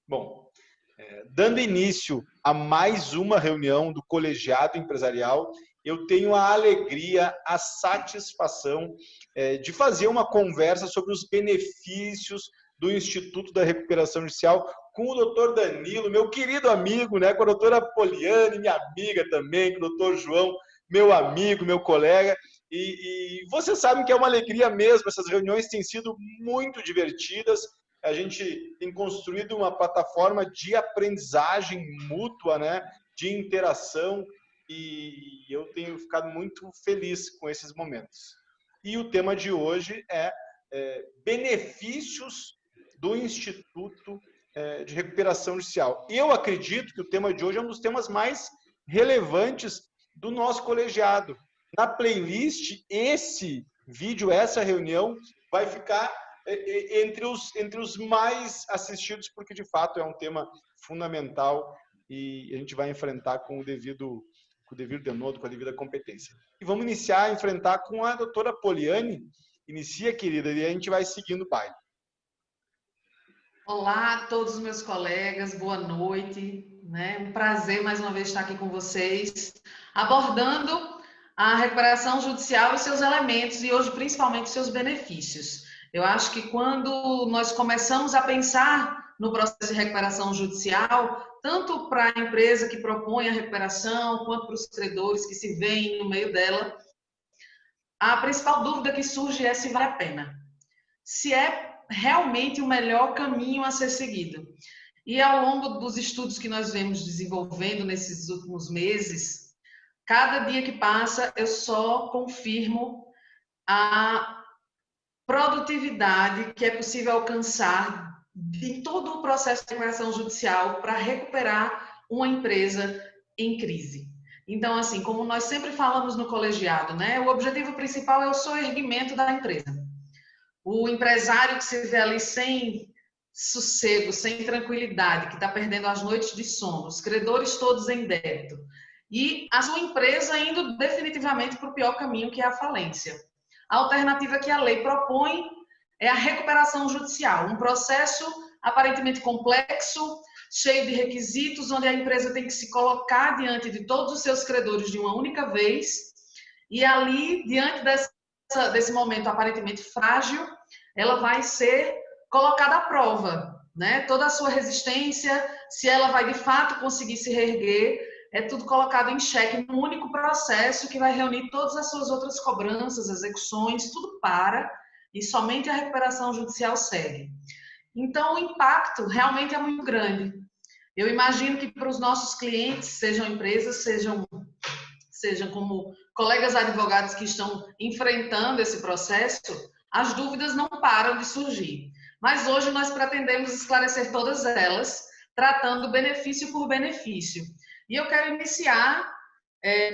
Bom, dando início a mais uma reunião do colegiado empresarial, eu tenho a alegria, a satisfação de fazer uma conversa sobre os benefícios do Instituto da Recuperação Judicial com o doutor Danilo, meu querido amigo, né? Com a doutora Poliane, minha amiga também, com o doutor João, meu amigo, meu colega. E vocês sabem que é uma alegria mesmo, essas reuniões têm sido muito divertidas. A gente tem construído uma plataforma de aprendizagem mútua, né? De interação, e eu tenho ficado muito feliz com esses momentos. E o tema de hoje é benefícios do Instituto de Recuperação Judicial. Eu acredito que o tema de hoje é um dos temas mais relevantes do nosso colegiado. Na playlist, esse vídeo, essa reunião, vai ficar entre os mais assistidos, porque de fato é um tema fundamental e a gente vai enfrentar com o devido denodo, com a devida competência. E vamos iniciar a enfrentar com a doutora Poliane. Inicia, querida, e a gente vai seguindo o baile. Olá a todos os meus colegas, boa noite, né? Um prazer mais uma vez estar aqui com vocês, abordando a recuperação judicial e seus elementos, e hoje principalmente seus benefícios. Eu acho que quando nós começamos a pensar no processo de recuperação judicial, tanto para a empresa que propõe a recuperação, quanto para os credores que se veem no meio dela, a principal dúvida que surge é se vale a pena. Se é realmente o melhor caminho a ser seguido. E ao longo dos estudos que nós vemos desenvolvendo nesses últimos meses, cada dia que passa eu só confirmo a produtividade que é possível alcançar em todo o processo de recuperação judicial para recuperar uma empresa em crise. Então, assim, como nós sempre falamos no colegiado, né, o objetivo principal é o soerguimento da empresa. O empresário que se vê ali sem sossego, sem tranquilidade, que está perdendo as noites de sono, os credores todos em débito, e a sua empresa indo definitivamente para o pior caminho, que é a falência. A alternativa que a lei propõe é a recuperação judicial, um processo aparentemente complexo, cheio de requisitos, onde a empresa tem que se colocar diante de todos os seus credores de uma única vez, e ali, diante desse momento aparentemente frágil, ela vai ser colocada à prova, né? Toda a sua resistência, se ela vai de fato conseguir se reerguer, é tudo colocado em xeque num único processo que vai reunir todas as suas outras cobranças, execuções, tudo para, e somente a recuperação judicial segue. Então, o impacto realmente é muito grande. Eu imagino que para os nossos clientes, sejam empresas, sejam como colegas advogados que estão enfrentando esse processo, as dúvidas não param de surgir. Mas hoje nós pretendemos esclarecer todas elas, tratando benefício por benefício. E eu quero iniciar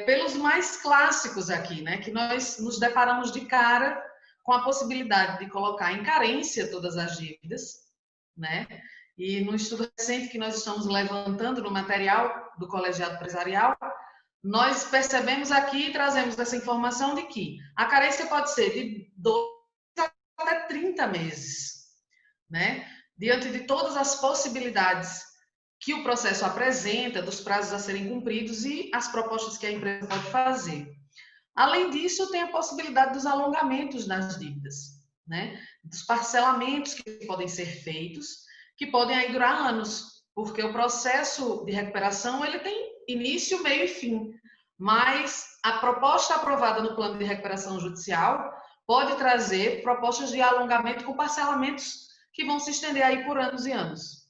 pelos mais clássicos aqui, né? Que nós nos deparamos de cara com a possibilidade de colocar em carência todas as dívidas, né? E no estudo recente que nós estamos levantando no material do colegiado empresarial, nós percebemos aqui e trazemos essa informação de que a carência pode ser de 2 até 30 meses, né? Diante de todas as possibilidades que o processo apresenta, dos prazos a serem cumpridos e as propostas que a empresa pode fazer. Além disso, tem a possibilidade dos alongamentos das dívidas, né? Dos parcelamentos que podem ser feitos, que podem aí durar anos, porque o processo de recuperação ele tem início, meio e fim. Mas a proposta aprovada no plano de recuperação judicial pode trazer propostas de alongamento com parcelamentos que vão se estender aí por anos e anos.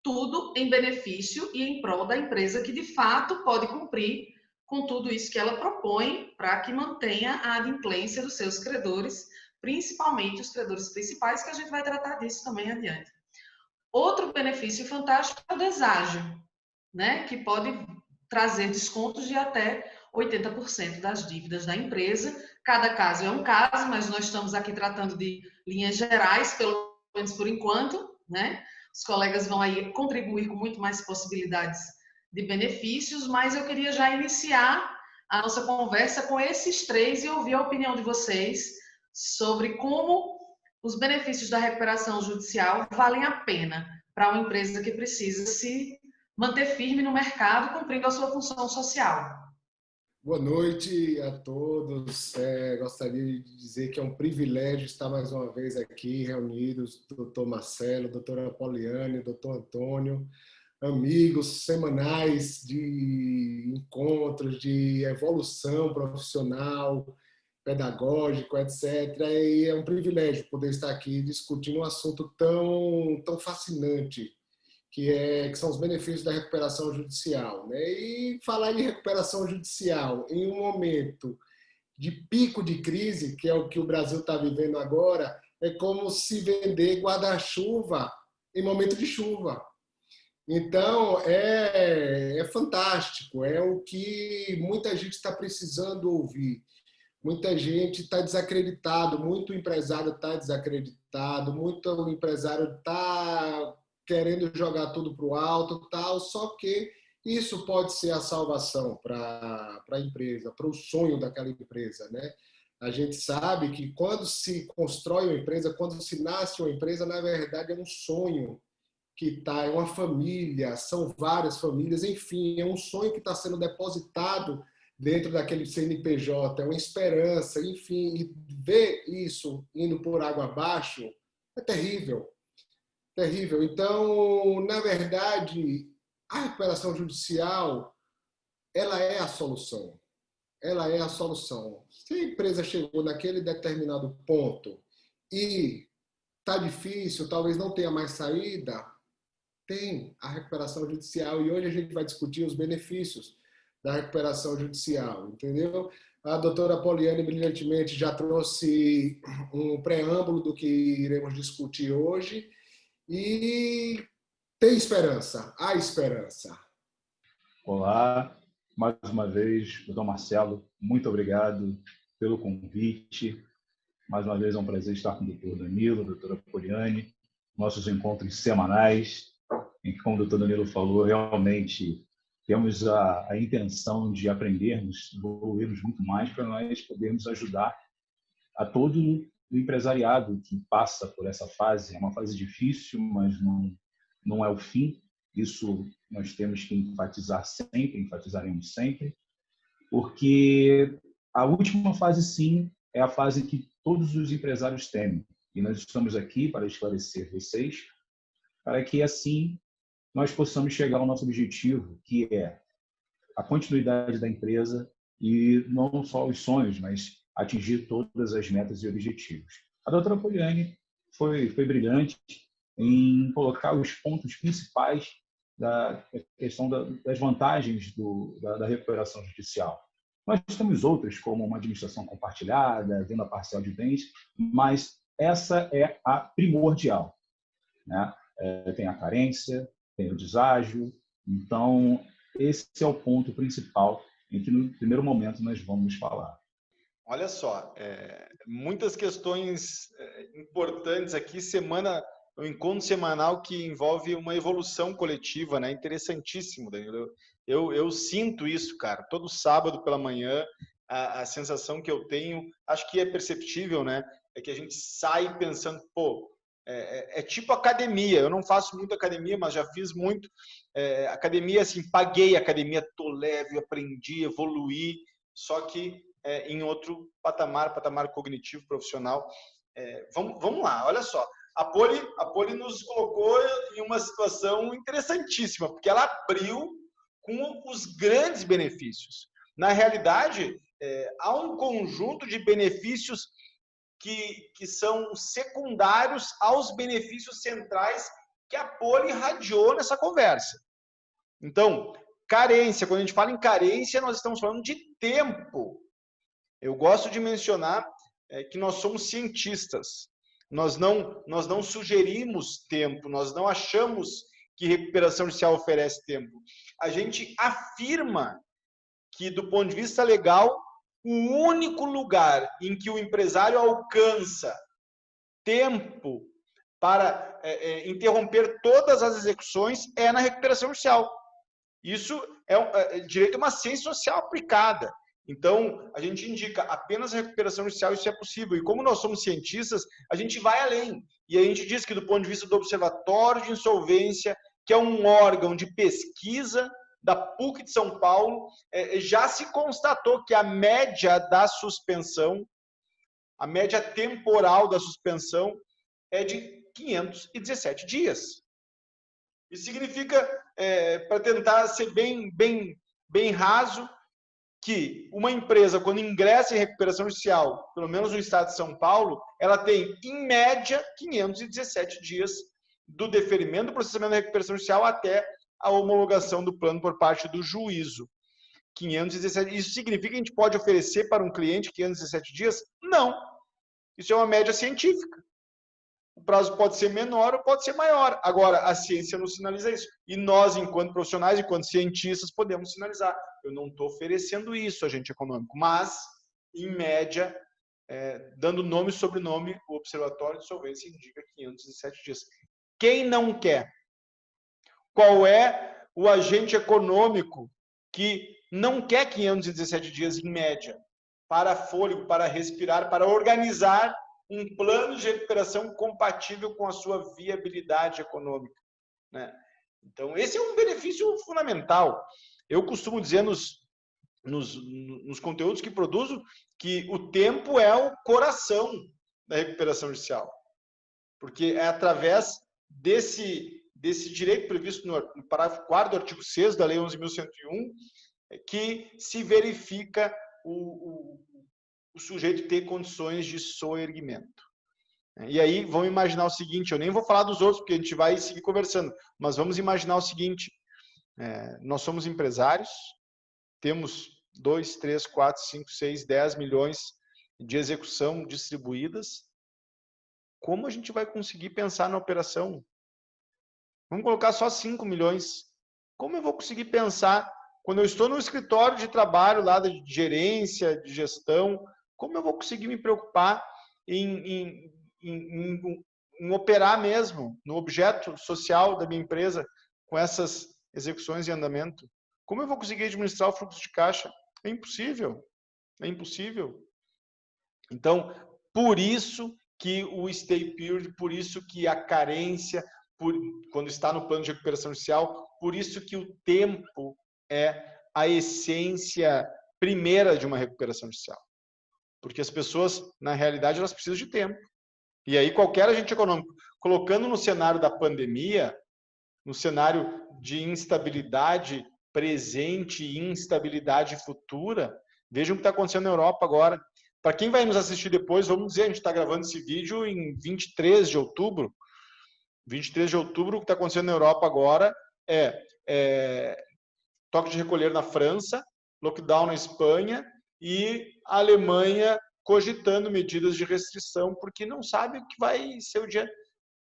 Tudo em benefício e em prol da empresa que, de fato, pode cumprir com tudo isso que ela propõe para que mantenha a adimplência dos seus credores, principalmente os credores principais, que a gente vai tratar disso também adiante. Outro benefício fantástico é o deságio, né, que pode trazer descontos de até 80% das dívidas da empresa. Cada caso é um caso, mas nós estamos aqui tratando de linhas gerais, pelo menos por enquanto, né? Os colegas vão aí contribuir com muito mais possibilidades de benefícios, mas eu queria já iniciar a nossa conversa com esses três e ouvir a opinião de vocês sobre como os benefícios da recuperação judicial valem a pena para uma empresa que precisa se manter firme no mercado, cumprindo a sua função social. Boa noite a todos. Gostaria de dizer que é um privilégio estar mais uma vez aqui reunidos, doutor Marcelo, doutora Apoliane, doutor Antônio, amigos semanais de encontros, de evolução profissional, pedagógico, etc. E é um privilégio poder estar aqui discutindo um assunto tão fascinante, que são os benefícios da recuperação judicial, né? E falar em recuperação judicial em um momento de pico de crise, que é o que o Brasil está vivendo agora, é como se vender guarda-chuva em momento de chuva. Então, é fantástico, é o que muita gente está precisando ouvir. Muita gente está desacreditado, muito empresário está desacreditado, muito empresário está querendo jogar tudo para o alto, tal, só que isso pode ser a salvação para a empresa, para o sonho daquela empresa, né? A gente sabe que quando se constrói uma empresa, quando se nasce uma empresa, na verdade é um sonho é uma família, são várias famílias, enfim, é um sonho que está sendo depositado dentro daquele CNPJ, é uma esperança, enfim, e ver isso indo por água abaixo é terrível. Terrível. Então, na verdade, a recuperação judicial, ela é a solução. Ela é a solução. Se a empresa chegou naquele determinado ponto e está difícil, talvez não tenha mais saída, tem a recuperação judicial. E hoje a gente vai discutir os benefícios da recuperação judicial, entendeu? A doutora Apoliane brilhantemente já trouxe um preâmbulo do que iremos discutir hoje. E tem esperança, há esperança. Olá, mais uma vez, doutor Marcelo, muito obrigado pelo convite. Mais uma vez é um prazer estar com o doutor Danilo, a doutora Apoliane, nossos encontros semanais, em que, como o doutor Danilo falou, realmente temos a intenção de aprendermos, evoluirmos muito mais para nós podermos ajudar a todo o empresariado que passa por essa fase. É uma fase difícil, mas não é o fim. Isso nós temos que enfatizar sempre, enfatizaremos sempre, porque a última fase, sim, é a fase que todos os empresários temem. E nós estamos aqui para esclarecer vocês, para que, assim, nós possamos chegar ao nosso objetivo, que é a continuidade da empresa e não só os sonhos, mas atingir todas as metas e objetivos. A doutora Apoliane foi brilhante em colocar os pontos principais da questão das vantagens da recuperação judicial. Nós temos outras, como uma administração compartilhada, venda parcial de bens, mas essa é a primordial, né? Tem a carência, tem o deságio. Então, esse é o ponto principal em que, no primeiro momento, nós vamos falar. Olha só, muitas questões importantes aqui, um encontro semanal que envolve uma evolução coletiva, né? Interessantíssimo, Danilo. Eu sinto isso, cara. Todo sábado pela manhã, a sensação que eu tenho, acho que é perceptível, né? É que a gente sai pensando, pô, é tipo academia. Eu não faço muito academia, mas já fiz muito. Academia, assim, paguei academia, tô leve, aprendi, evoluí, só que em outro patamar cognitivo, profissional. Vamos lá, olha só. A Poli nos colocou em uma situação interessantíssima, porque ela abriu com os grandes benefícios. Na realidade, há um conjunto de benefícios que são secundários aos benefícios centrais que a Poli irradiou nessa conversa. Então, carência, quando a gente fala em carência, nós estamos falando de tempo. Eu gosto de mencionar que nós somos cientistas. Nós não sugerimos tempo, nós não achamos que recuperação judicial oferece tempo. A gente afirma que, do ponto de vista legal, o único lugar em que o empresário alcança tempo para interromper todas as execuções é na recuperação judicial. Isso direito a uma ciência social aplicada. Então, a gente indica apenas a recuperação judicial, isso é possível. E como nós somos cientistas, a gente vai além. E a gente diz que, do ponto de vista do Observatório de Insolvência, que é um órgão de pesquisa da PUC de São Paulo, já se constatou que a média da suspensão, a média temporal da suspensão é de 517 dias. Isso significa, para tentar ser bem raso, que uma empresa, quando ingressa em recuperação judicial, pelo menos no estado de São Paulo, ela tem, em média, 517 dias do deferimento do processamento da recuperação judicial até a homologação do plano por parte do juízo. 517. Isso significa que a gente pode oferecer para um cliente 517 dias? Não. Isso é uma média científica. O prazo pode ser menor ou pode ser maior. Agora, a ciência nos sinaliza isso. E nós, enquanto profissionais, enquanto cientistas, podemos sinalizar. Eu não estou oferecendo isso, agente econômico, mas, em média, dando nome e sobrenome, o Observatório de Insolvência indica 517 dias. Quem não quer? Qual é o agente econômico que não quer 517 dias, em média, para fôlego, para respirar, para organizar um plano de recuperação compatível com a sua viabilidade econômica, né? Então, esse é um benefício fundamental. Eu costumo dizer nos conteúdos que produzo que o tempo é o coração da recuperação judicial, porque é através desse direito previsto no parágrafo 4º do artigo 6º da Lei 11.101 que se verifica o sujeito ter condições de soerguimento. E aí, vamos imaginar o seguinte, eu nem vou falar dos outros, porque a gente vai seguir conversando, mas vamos imaginar o seguinte, nós somos empresários, temos 2, 3, 4, 5, 6, 10 milhões de execução distribuídas. Como a gente vai conseguir pensar na operação? Vamos colocar só 5 milhões. Como eu vou conseguir pensar, quando eu estou no escritório de trabalho lá de gerência, de gestão, como eu vou conseguir me preocupar em operar mesmo no objeto social da minha empresa com essas execuções em andamento? Como eu vou conseguir administrar o fluxo de caixa? É impossível. É impossível. Então, por isso que o stay period, por isso que a carência, quando está no plano de recuperação judicial, por isso que o tempo é a essência primeira de uma recuperação judicial. Porque as pessoas, na realidade, elas precisam de tempo. E aí, qualquer agente econômico, colocando no cenário da pandemia, no cenário de instabilidade presente e instabilidade futura, vejam o que está acontecendo na Europa agora. Para quem vai nos assistir depois, vamos dizer, a gente está gravando esse vídeo em 23 de outubro. 23 de outubro, o que está acontecendo na Europa agora é toque de recolher na França, lockdown na Espanha e a Alemanha cogitando medidas de restrição, porque não sabe o que vai ser o dia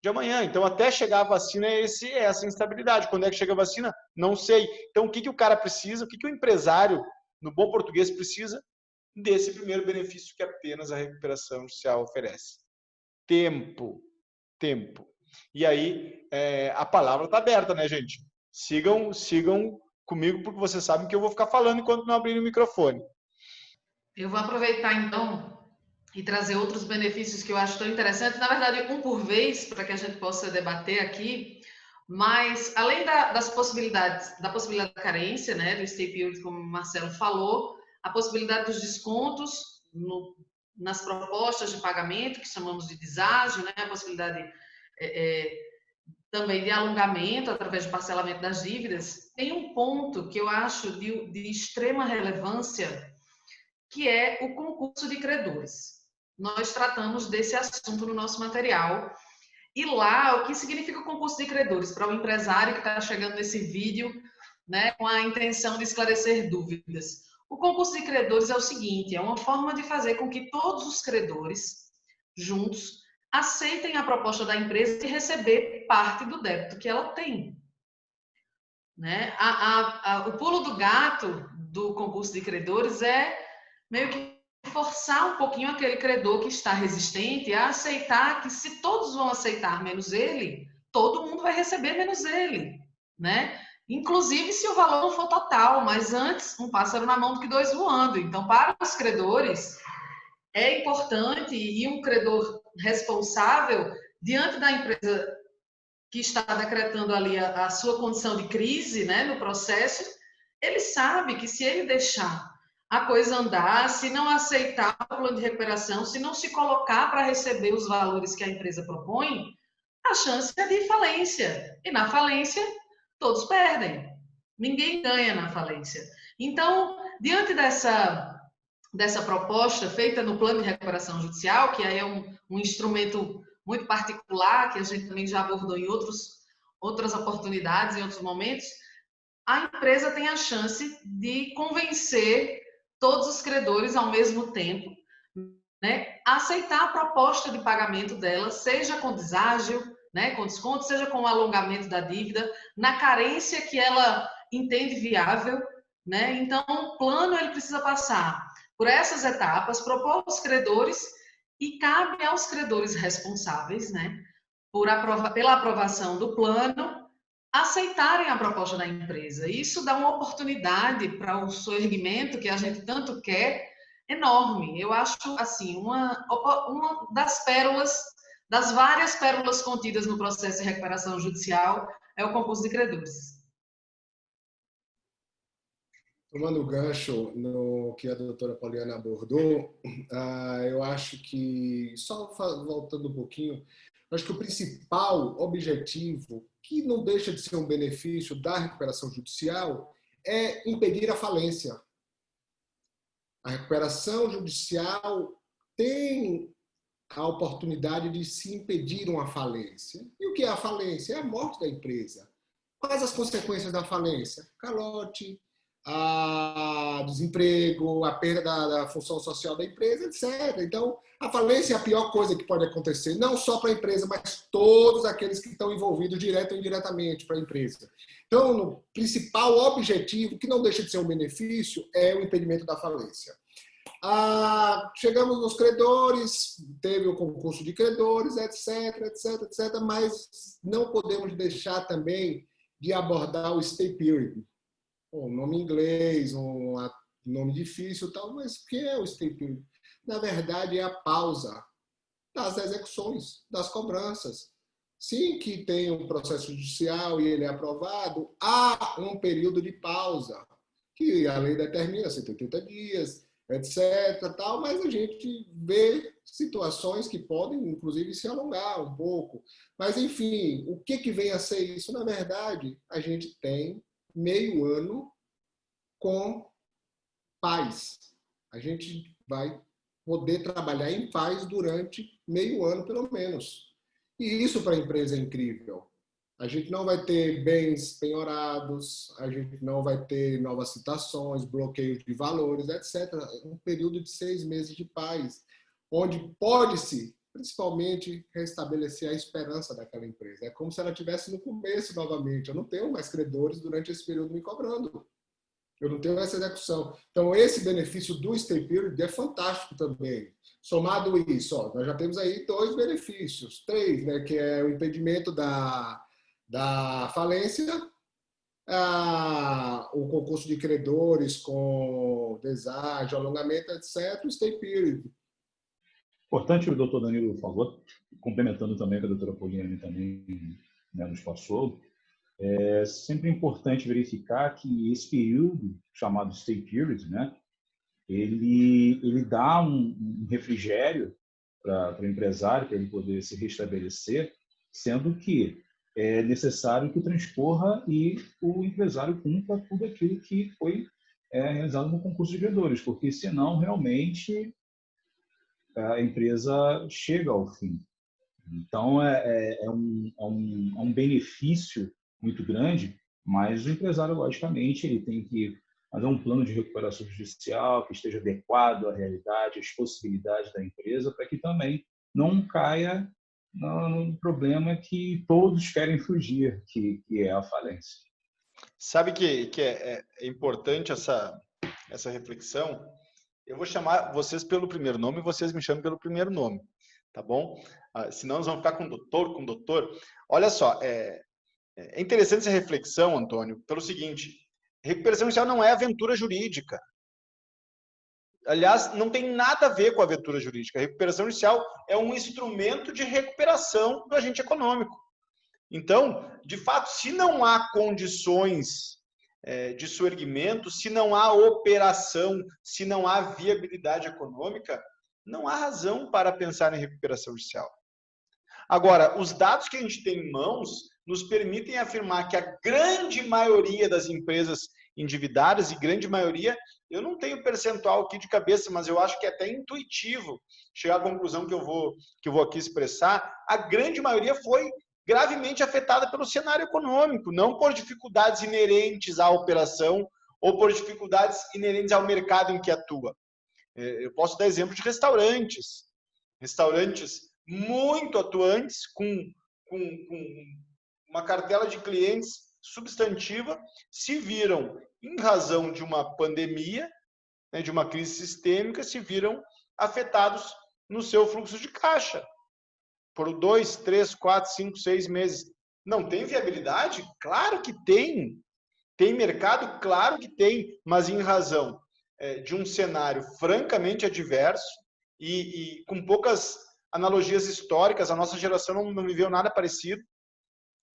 de amanhã. Então, até chegar a vacina é essa instabilidade. Quando é que chega a vacina? Não sei. Então, o que o cara precisa? O que o empresário, no bom português, precisa? Desse primeiro benefício que apenas a recuperação judicial oferece. Tempo. Tempo. E aí, a palavra está aberta, né, gente? Sigam comigo, porque vocês sabem que eu vou ficar falando enquanto não abrir o microfone. Eu vou aproveitar, então, e trazer outros benefícios que eu acho tão interessantes. Na verdade, um por vez, para que a gente possa debater aqui. Mas, além das possibilidades, da possibilidade da carência, né, do stay period, como o Marcelo falou, a possibilidade dos descontos nas propostas de pagamento, que chamamos de deságio, né, a possibilidade também de alongamento através de parcelamento das dívidas. Tem um ponto que eu acho de extrema relevância, que é o concurso de credores. Nós tratamos desse assunto no nosso material. E lá, o que significa o concurso de credores para o empresário que está chegando nesse vídeo, né, com a intenção de esclarecer dúvidas? O concurso de credores é o seguinte, é uma forma de fazer com que todos os credores, juntos, aceitem a proposta da empresa e receber parte do débito que ela tem. Né? O pulo do gato do concurso de credores é meio que forçar um pouquinho aquele credor que está resistente a aceitar que, se todos vão aceitar menos ele, todo mundo vai receber menos ele, né? Inclusive se o valor não for total, mas antes um pássaro na mão do que dois voando. Então, para os credores, é importante, e um credor responsável diante da empresa que está decretando ali a sua condição de crise, né, no processo, ele sabe que se ele deixar a coisa andar, se não aceitar o plano de recuperação, se não se colocar para receber os valores que a empresa propõe, a chance é de falência. E na falência, todos perdem. Ninguém ganha na falência. Então, diante dessa proposta feita no plano de recuperação judicial, que aí é um instrumento muito particular, que a gente também já abordou em outras oportunidades, em outros momentos, a empresa tem a chance de convencer todos os credores ao mesmo tempo, né, a aceitar a proposta de pagamento dela, seja com deságio, né, com desconto, seja com alongamento da dívida, na carência que ela entende viável, né? Então, o plano ele precisa passar por essas etapas, propor aos credores e cabe aos credores responsáveis, né, pela aprovação do plano, aceitarem a proposta da empresa. Isso dá uma oportunidade para o soerguimento que a gente tanto quer, enorme. Eu acho, assim, uma das pérolas, das várias pérolas contidas no processo de recuperação judicial, é o concurso de credores. Tomando o gancho no que a doutora Poliana abordou, eu acho que, só voltando um pouquinho, acho que o principal objetivo, que não deixa de ser um benefício da recuperação judicial, é impedir a falência. A recuperação judicial tem a oportunidade de se impedir uma falência. E o que é a falência? É a morte da empresa. Quais as consequências da falência? Calote, desemprego, a perda da função social da empresa, etc. Então, a falência é a pior coisa que pode acontecer, não só para a empresa, mas todos aqueles que estão envolvidos direto ou indiretamente para a empresa. Então, o principal objetivo, que não deixa de ser um benefício, é o impedimento da falência. Chegamos nos credores, teve o concurso de credores, etc, mas não podemos deixar também de abordar o stay period. Um nome em inglês, um nome difícil, tal, mas o que é o stay period? Na verdade, é a pausa das execuções, das cobranças. Sim que tem um processo judicial e ele é aprovado, há um período de pausa, que a lei determina 180 dias, etc, tal, mas a gente vê situações que podem, inclusive, se alongar um pouco. Mas, enfim, o que vem a ser isso? Na verdade, a gente tem meio ano com paz. A gente vai poder trabalhar em paz durante meio ano, pelo menos. E isso para a empresa é incrível. A gente não vai ter bens penhorados, a gente não vai ter novas citações, bloqueios de valores, etc. Um período de 6 meses de paz, onde pode-se, principalmente, restabelecer a esperança daquela empresa. É como se ela estivesse no começo novamente. Eu não tenho mais credores durante esse período me cobrando. Eu não tenho essa execução. Então, esse benefício do stay period é fantástico também. Somado isso, nós já temos aí 2 benefícios, 3, né, que é o impedimento da falência, o concurso de credores com deságio, alongamento, etc., o stay period. Importante o doutor Danilo falou, complementando também o que a doutora Poliana também, né, nos passou, é sempre importante verificar que esse período, chamado stay period, né, ele dá um refrigério para o empresário, para ele poder se restabelecer, sendo que é necessário que transcorra e o empresário cumpra tudo aquilo que foi realizado no concurso de credores, porque senão realmente a empresa chega ao fim. Então é um benefício muito grande, mas o empresário, logicamente, ele tem que fazer um plano de recuperação judicial que esteja adequado à realidade, às possibilidades da empresa, para que também não caia no problema que todos querem fugir, que é a falência. Sabe que é importante essa reflexão? Eu vou chamar vocês pelo primeiro nome e vocês me chamam pelo primeiro nome, tá bom? Senão nós vamos ficar com doutor. Olha só, é interessante essa reflexão, Antônio, pelo seguinte: recuperação judicial não é aventura jurídica. Aliás, não tem nada a ver com a aventura jurídica. A recuperação judicial é um instrumento de recuperação do agente econômico. Então, de fato, se não há condições de suerguimento, se não há operação, se não há viabilidade econômica, não há razão para pensar em recuperação judicial. Agora, os dados que a gente tem em mãos nos permitem afirmar que a grande maioria das empresas endividadas, e grande maioria, eu não tenho percentual aqui de cabeça, mas eu acho que é até intuitivo chegar à conclusão que eu vou aqui expressar, a grande maioria foi gravemente afetada pelo cenário econômico, não por dificuldades inerentes à operação ou por dificuldades inerentes ao mercado em que atua. Eu posso dar exemplo de restaurantes muito atuantes, com uma cartela de clientes substantiva, se viram, em razão de uma pandemia, de uma crise sistêmica, se viram afetados no seu fluxo de caixa por 2, 3, 4, 5, 6 meses. Não tem viabilidade? Claro que tem. Tem mercado? Claro que tem, mas em razão de um cenário francamente adverso e com poucas analogias históricas, a nossa geração não viveu nada parecido,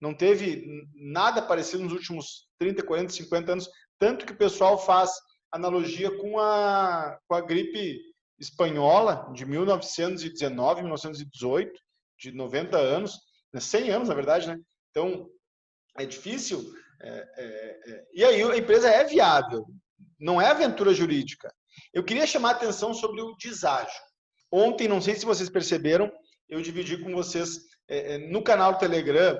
não teve nada parecido nos últimos 30, 40, 50 anos, tanto que o pessoal faz analogia com a gripe espanhola de 1919, 1918, de 90 anos, 100 anos, na verdade, né? Então, é difícil. E aí a empresa é viável, não é aventura jurídica. Eu queria chamar a atenção sobre o deságio. Ontem, não sei se vocês perceberam, eu dividi com vocês no canal do Telegram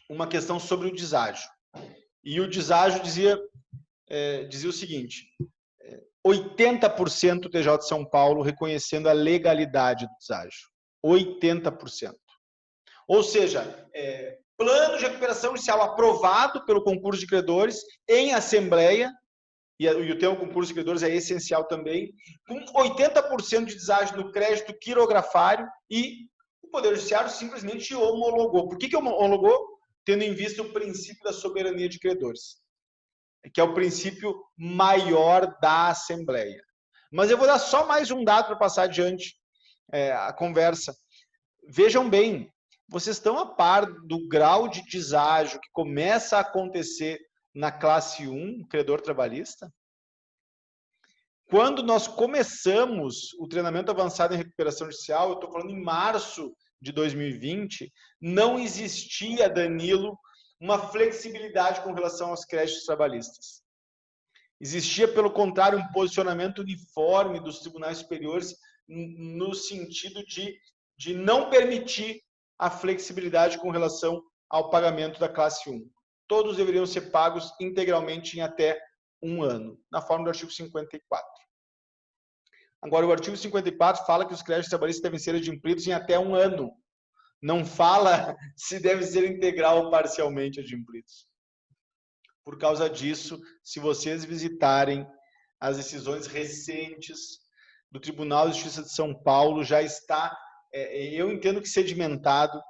uma questão sobre o deságio. E o deságio dizia o seguinte: 80% do TJ de São Paulo reconhecendo a legalidade do deságio. 80%. Ou seja, plano de recuperação judicial aprovado pelo concurso de credores em assembleia, e o termo concurso de credores é essencial também, com 80% de deságio no crédito quirografário, e o Poder Judiciário simplesmente homologou. Por que homologou? Tendo em vista o princípio da soberania de credores, que é o princípio maior da Assembleia. Mas eu vou dar só mais um dado para passar adiante a conversa. Vejam bem, vocês estão a par do grau de deságio que começa a acontecer na classe 1, credor trabalhista? Quando nós começamos o treinamento avançado em recuperação judicial, eu estou falando em março de 2020, não existia, Danilo, uma flexibilidade com relação aos créditos trabalhistas. Existia, pelo contrário, um posicionamento uniforme dos tribunais superiores no sentido de não permitir a flexibilidade com relação ao pagamento da classe 1. Todos deveriam ser pagos integralmente em até 1 ano, na forma do artigo 54. Agora, o artigo 54 fala que os créditos trabalhistas devem ser adimplidos em até 1 ano. Não fala se devem ser integral ou parcialmente adimplidos. Por causa disso, se vocês visitarem as decisões recentes do Tribunal de Justiça de São Paulo, já está, eu entendo que sedimentado,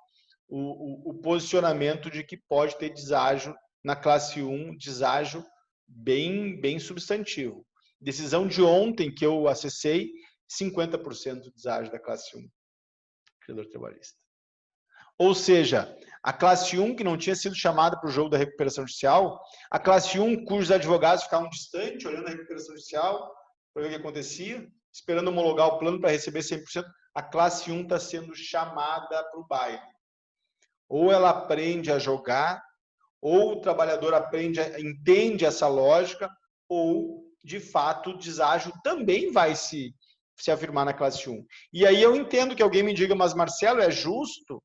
o posicionamento de que pode ter deságio na classe 1, deságio bem substantivo. Decisão de ontem que eu acessei, 50% de deságio da classe 1, credor trabalhista. Ou seja, a classe 1, que não tinha sido chamada para o jogo da recuperação judicial, a classe 1, cujos advogados ficavam distantes, olhando a recuperação judicial, para ver o que acontecia, esperando homologar o plano para receber 100%, a classe 1 está sendo chamada para o baile. Ou ela aprende a jogar, ou o trabalhador entende essa lógica, ou, de fato, o deságio também vai se afirmar na classe 1. E aí eu entendo que alguém me diga, mas Marcelo, é justo?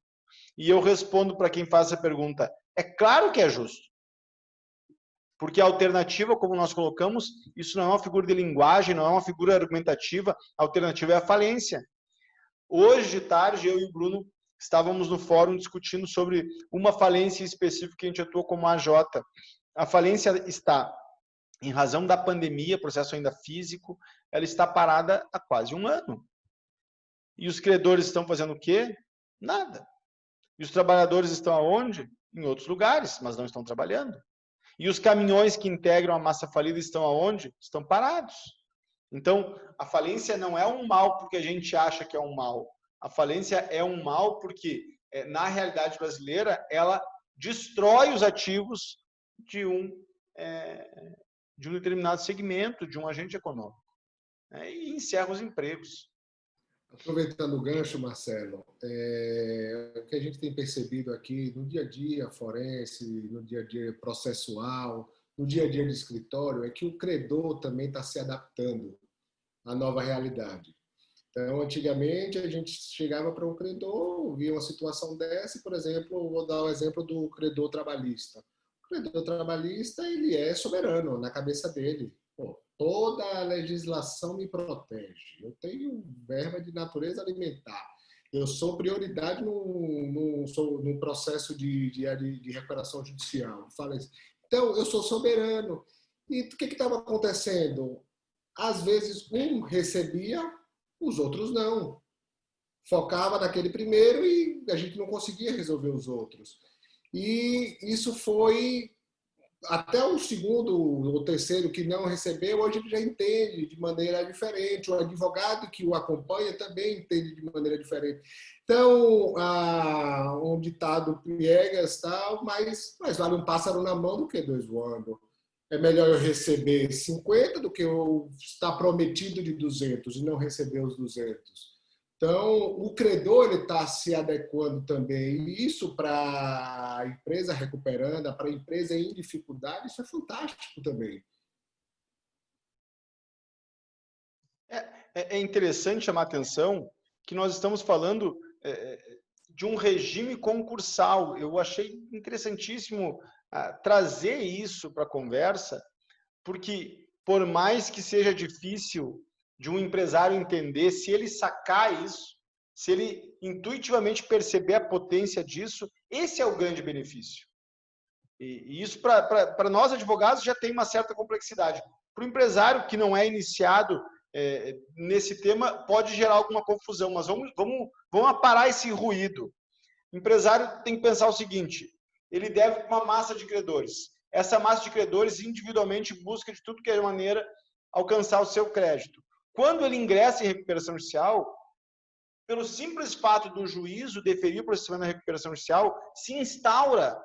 E eu respondo para quem faz essa pergunta, é claro que é justo. Porque a alternativa, como nós colocamos, isso não é uma figura de linguagem, não é uma figura argumentativa, a alternativa é a falência. Hoje de tarde, eu e o Bruno estávamos no fórum discutindo sobre uma falência específica que a gente atua como AJ. A falência está, em razão da pandemia, processo ainda físico, ela está parada há quase 1 ano. E os credores estão fazendo o quê? Nada. E os trabalhadores estão aonde? Em outros lugares, mas não estão trabalhando. E os caminhões que integram a massa falida estão aonde? Estão parados. Então, a falência não é um mal porque a gente acha que é um mal. A falência é um mal porque, na realidade brasileira, ela destrói os ativos de um determinado segmento, de um agente econômico, né? E encerra os empregos. Aproveitando o gancho, Marcelo, o que a gente tem percebido aqui no dia a dia forense, no dia a dia processual, no dia a dia de escritório, é que o credor também está se adaptando à nova realidade. Então, antigamente, a gente chegava para um credor, via uma situação dessa, por exemplo, vou dar o exemplo do credor trabalhista. O credor trabalhista, ele é soberano na cabeça dele. Pô, toda a legislação me protege. Eu tenho verba de natureza alimentar. Eu sou prioridade no processo de recuperação judicial. Então, eu sou soberano. E o que estava acontecendo? Às vezes, um recebia, os outros não. Focava naquele primeiro e a gente não conseguia resolver os outros. E isso foi até o segundo ou terceiro que não recebeu, hoje ele já entende de maneira diferente. O advogado que o acompanha também entende de maneira diferente. Então, um ditado piegas, tal, mas vale um pássaro na mão do que dois voando. É melhor eu receber 50 do que eu estar prometido de 200 e não receber os 200. Então, o credor está se adequando também. E isso, para a empresa recuperando, para a empresa em dificuldade, isso é fantástico também. É interessante chamar a atenção que nós estamos falando de um regime concursal. Eu achei interessantíssimo trazer isso para a conversa, porque por mais que seja difícil de um empresário entender, se ele sacar isso, se ele intuitivamente perceber a potência disso, esse é o grande benefício. E isso, para nós advogados, já tem uma certa complexidade. Para o empresário que não é iniciado nesse tema, pode gerar alguma confusão, mas vamos aparar esse ruído. O empresário tem que pensar o seguinte: ele deve uma massa de credores. Essa massa de credores individualmente busca de tudo que é maneira alcançar o seu crédito. Quando ele ingressa em recuperação judicial, pelo simples fato do juízo deferir o procedimento da recuperação judicial, se instaura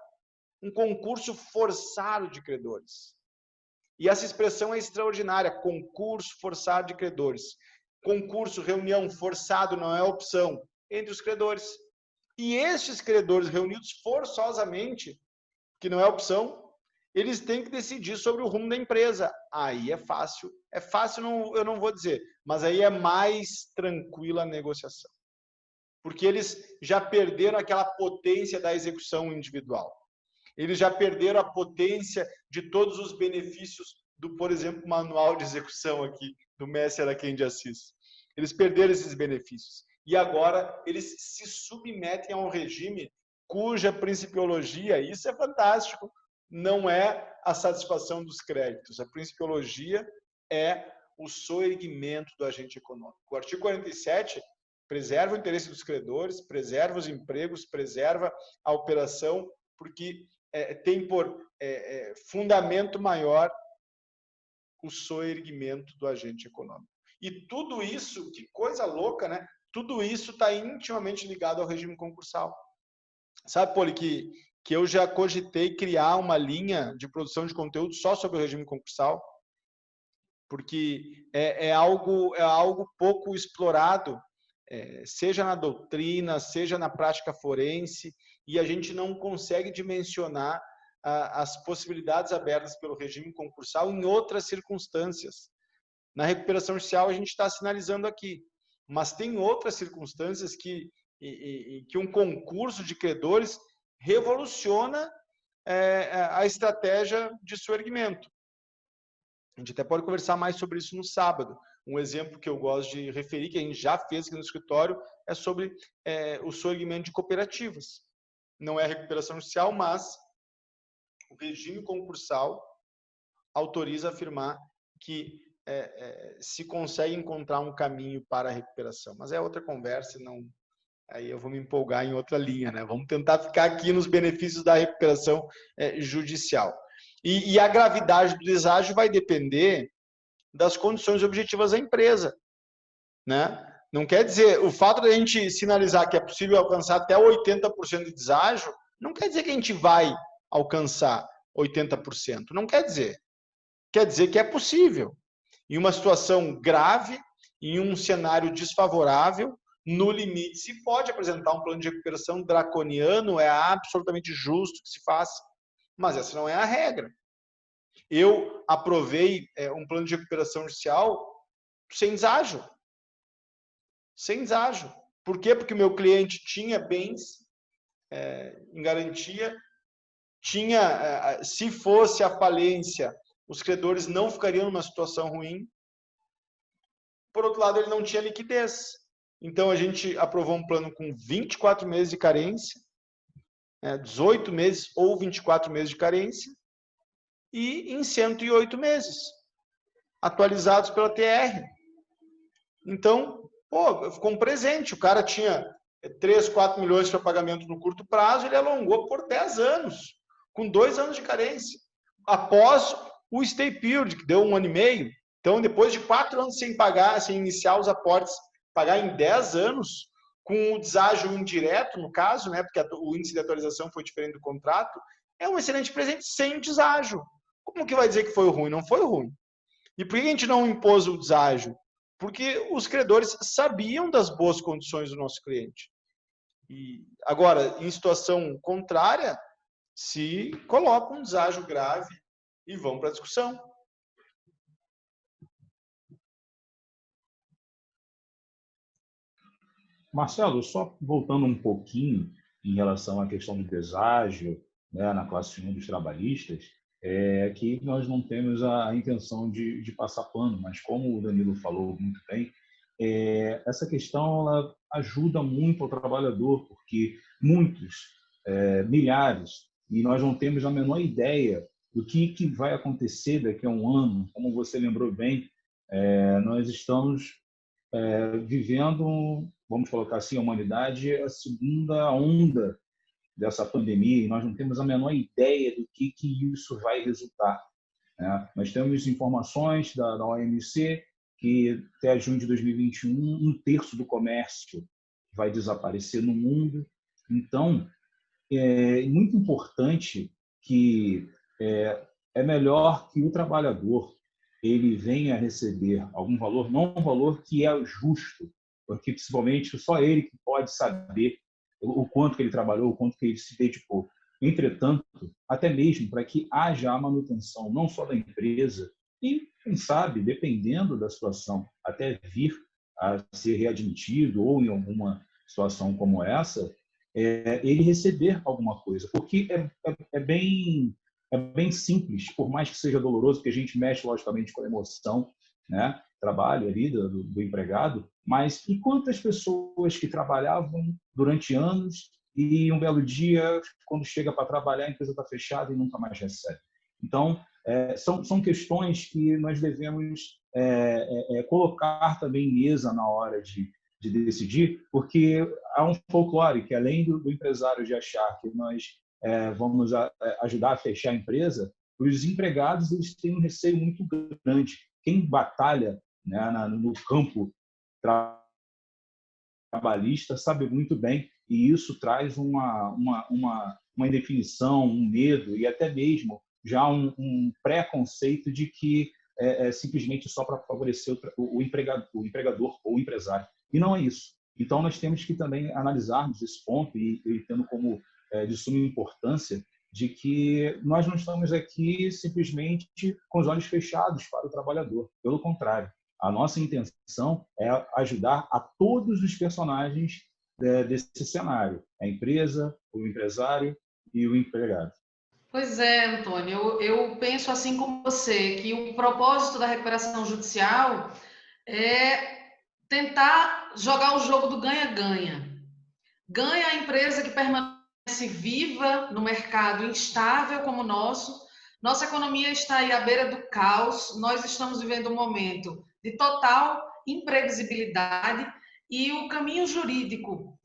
um concurso forçado de credores. E essa expressão é extraordinária: concurso forçado de credores. Concurso, reunião, forçado não é opção entre os credores. E estes credores reunidos forçosamente, que não é opção, eles têm que decidir sobre o rumo da empresa. Aí é fácil. É fácil, eu não vou dizer, mas aí é mais tranquila a negociação. Porque eles já perderam aquela potência da execução individual. Eles já perderam a potência de todos os benefícios do, por exemplo, manual de execução aqui, do mestre Araquém de Assis. Eles perderam esses benefícios. E agora eles se submetem a um regime cuja principiologia, isso é fantástico, não é a satisfação dos créditos. A principiologia é o soerguimento do agente econômico. O artigo 47 preserva o interesse dos credores, preserva os empregos, preserva a operação, porque tem por fundamento maior o soerguimento do agente econômico. E tudo isso, que coisa louca, né? Tudo isso está intimamente ligado ao regime concursal. Sabe, Poli, que eu já cogitei criar uma linha de produção de conteúdo só sobre o regime concursal, porque é algo pouco explorado, seja na doutrina, seja na prática forense, e a gente não consegue dimensionar as possibilidades abertas pelo regime concursal em outras circunstâncias. Na recuperação judicial a gente está sinalizando aqui, mas tem outras circunstâncias que um concurso de credores revoluciona a estratégia de soerguimento. A gente até pode conversar mais sobre isso no sábado. Um exemplo que eu gosto de referir, que a gente já fez aqui no escritório, é sobre o soerguimento de cooperativas. Não é recuperação judicial, mas o regime concursal autoriza a afirmar que se consegue encontrar um caminho para a recuperação. Mas é outra conversa, não. Aí eu vou me empolgar em outra linha, né? Vamos tentar ficar aqui nos benefícios da recuperação judicial. E a gravidade do deságio vai depender das condições objetivas da empresa, né? Não quer dizer, o fato de a gente sinalizar que é possível alcançar até 80% de deságio, não quer dizer que a gente vai alcançar 80%. Não quer dizer. Quer dizer que é possível. Em uma situação grave, em um cenário desfavorável, no limite, se pode apresentar um plano de recuperação draconiano, é absolutamente justo que se faça. Mas essa não é a regra. Eu aprovei um plano de recuperação judicial sem deságio. Sem deságio. Por quê? Porque o meu cliente tinha bens em garantia, se fosse a falência, os credores não ficariam numa situação ruim. Por outro lado, ele não tinha liquidez. Então, a gente aprovou um plano com 24 meses de carência, 18 meses ou 24 meses de carência, e em 108 meses, atualizados pela TR. Então, ficou um presente. O cara tinha 3, 4 milhões para pagamento no curto prazo, ele alongou por 10 anos, com 2 anos de carência. Após o stay period, que deu 1 ano e meio. Então, depois de 4 anos sem pagar, sem iniciar os aportes, pagar em 10 anos, com o deságio indireto, no caso, né, porque o índice de atualização foi diferente do contrato, é um excelente presente sem o deságio. Como que vai dizer que foi ruim? Não foi ruim. E por que a gente não impôs o deságio? Porque os credores sabiam das boas condições do nosso cliente. E agora, em situação contrária, se coloca um deságio grave e vão para a discussão. Marcelo, só voltando um pouquinho em relação à questão do deságio, né, na classe 1 dos trabalhistas, que nós não temos a intenção de passar pano, mas como o Danilo falou muito bem, essa questão ela ajuda muito ao trabalhador, porque muitos, milhares, e nós não temos a menor ideia do que vai acontecer daqui a um ano. Como você lembrou bem, nós estamos vivendo, vamos colocar assim, a humanidade, a segunda onda dessa pandemia, e nós não temos a menor ideia do que isso vai resultar, né? Nós temos informações da OMC que até junho de 2021, 1/3 do comércio vai desaparecer no mundo. Então, é muito importante que é melhor que o trabalhador ele venha a receber algum valor, não um valor que é justo, porque principalmente só ele que pode saber o quanto que ele trabalhou, o quanto que ele se dedicou. Entretanto, até mesmo para que haja a manutenção não só da empresa e, quem sabe, dependendo da situação, até vir a ser readmitido ou em alguma situação como essa, ele receber alguma coisa, porque é bem simples, por mais que seja doloroso, porque a gente mexe logicamente com a emoção, né? Trabalho ali do empregado, mas e quantas pessoas que trabalhavam durante anos e um belo dia, quando chega para trabalhar, a empresa está fechada e nunca mais recebe. Então, são questões que nós devemos colocar também em mesa na hora de decidir, porque há um folclore que, além do empresário de achar que nós vamos ajudar a fechar a empresa, os empregados eles têm um receio muito grande. Quem batalha, né, no campo trabalhista sabe muito bem, e isso traz uma indefinição, um medo e até mesmo já um preconceito de que simplesmente só para favorecer o empregador ou o empresário. E não é isso. Então, nós temos que também analisarmos esse ponto e tendo como de suma importância de que nós não estamos aqui simplesmente com os olhos fechados para o trabalhador. Pelo contrário, a nossa intenção é ajudar a todos os personagens desse cenário, a empresa, o empresário e o empregado. Pois é, Antônio, eu penso assim como você, que o propósito da recuperação judicial é tentar jogar o jogo do ganha-ganha. Ganha a empresa que permanece viva no mercado instável como o nosso. Nossa economia está aí à beira do caos. Nós estamos vivendo um momento de total imprevisibilidade e o caminho jurídico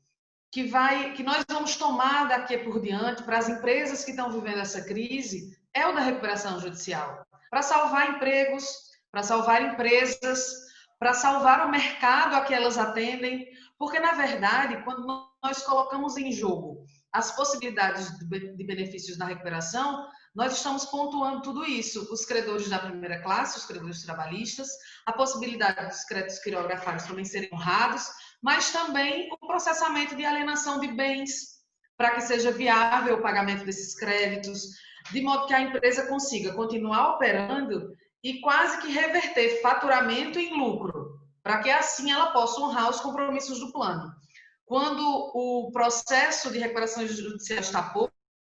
que nós vamos tomar daqui por diante para as empresas que estão vivendo essa crise é o da recuperação judicial, para salvar empregos, para salvar empresas, para salvar o mercado a que elas atendem, porque, na verdade, quando nós colocamos em jogo as possibilidades de benefícios na recuperação, nós estamos pontuando tudo isso. Os credores da primeira classe, os credores trabalhistas, a possibilidade dos créditos criográficos também serem honrados, mas também o processamento de alienação de bens, para que seja viável o pagamento desses créditos, de modo que a empresa consiga continuar operando e quase que reverter faturamento em lucro, para que assim ela possa honrar os compromissos do plano. Quando o processo de recuperação judicial está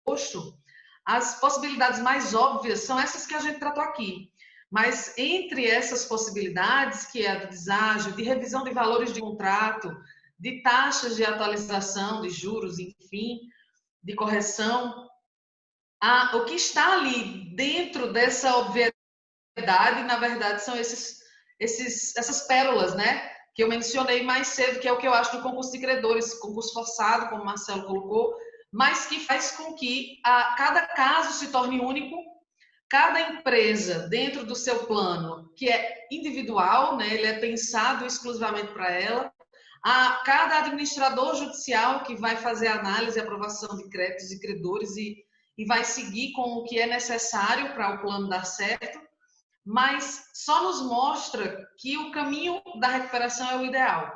posto, as possibilidades mais óbvias são essas que a gente tratou aqui. Mas entre essas possibilidades, que é a do deságio, de revisão de valores de contrato, de taxas de atualização, de juros, enfim, de correção, o que está ali dentro dessa obviedade, na verdade, são essas pérolas, né? Que eu mencionei mais cedo, que é o que eu acho do concurso de credores, concurso forçado, como o Marcelo colocou, mas que faz com que cada caso se torne único, cada empresa dentro do seu plano, que é individual, né? Ele é pensado exclusivamente para ela, a cada administrador judicial que vai fazer análise e aprovação de créditos e credores e vai seguir com o que é necessário para o plano dar certo, mas só nos mostra que o caminho da recuperação é o ideal.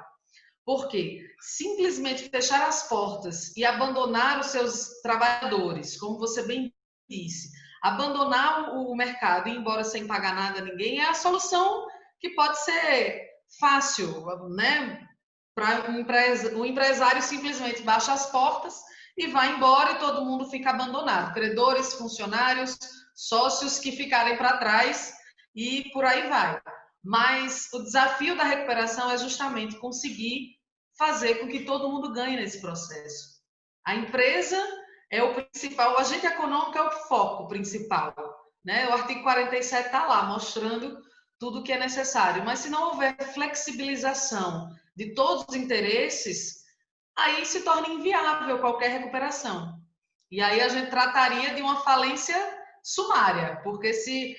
Por quê? Simplesmente fechar as portas e abandonar os seus trabalhadores, como você bem disse, abandonar o mercado e ir embora sem pagar nada a ninguém é a solução que pode ser fácil, né? Para o empresário simplesmente baixa as portas e vai embora e todo mundo fica abandonado. Credores, funcionários, sócios que ficarem para trás e por aí vai. Mas o desafio da recuperação é justamente conseguir fazer com que todo mundo ganhe nesse processo. A empresa é o principal, o agente econômico é o foco principal, né? O artigo 47 está lá mostrando tudo o que é necessário, mas se não houver flexibilização de todos os interesses, aí se torna inviável qualquer recuperação. E aí a gente trataria de uma falência sumária, porque se